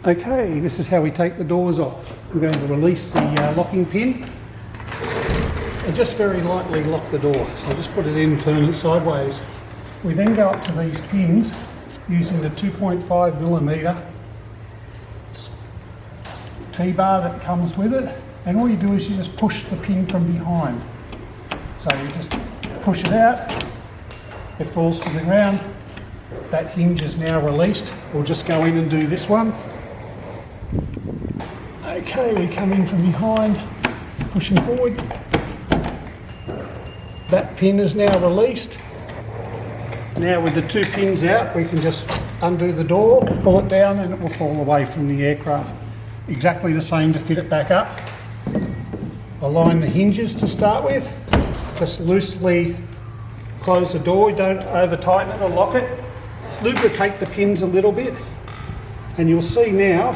Okay, this is how we take the doors off. We're going to release the locking pin and just very lightly lock the door. So just put it in, turn it sideways. We then go up to these pins using the 2.5mm T-bar that comes with it, and all you do is you just push the pin from behind. So you just push it out, it falls to the ground, that hinge is now released. We'll just go in and do this one. Okay, we come in from behind, pushing forward. That pin is now released. Now with the two pins out, we can just undo the door, pull it down, and it will fall away from the aircraft. Exactly the same to fit it back up. Align the hinges to start with. Just loosely close the door, don't over tighten it or lock it. Lubricate the pins a little bit, and you'll see now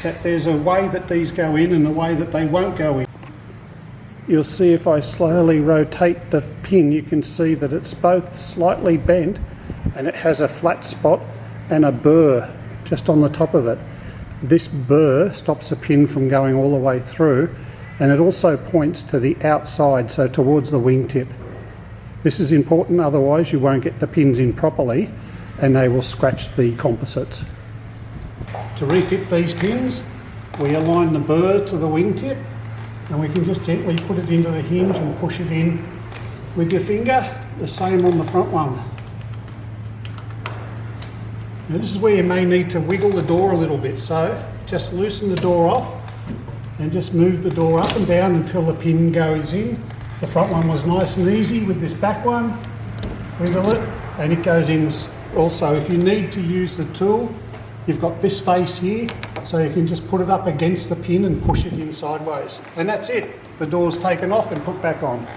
that there's a way that these go in and a way that they won't go in. You'll see if I slowly rotate the pin, you can see that it's both slightly bent and it has a flat spot and a burr just on the top of it. This burr stops the pin from going all the way through, and it also points to the outside, so towards the wingtip. This is important, otherwise you won't get the pins in properly and they will scratch the composites. To refit these pins, we align the burr to the wingtip, and we can just gently put it into the hinge and push it in with your finger. The same on the front one. Now this is where you may need to wiggle the door a little bit, so just loosen the door off and just move the door up and down until the pin goes in. The front one was nice and easy. With this back one, wiggle it and it goes in. Also, if you need to use the tool, you've got this face here, so you can just put it up against the pin and push it in sideways. And that's it. The door's taken off and put back on.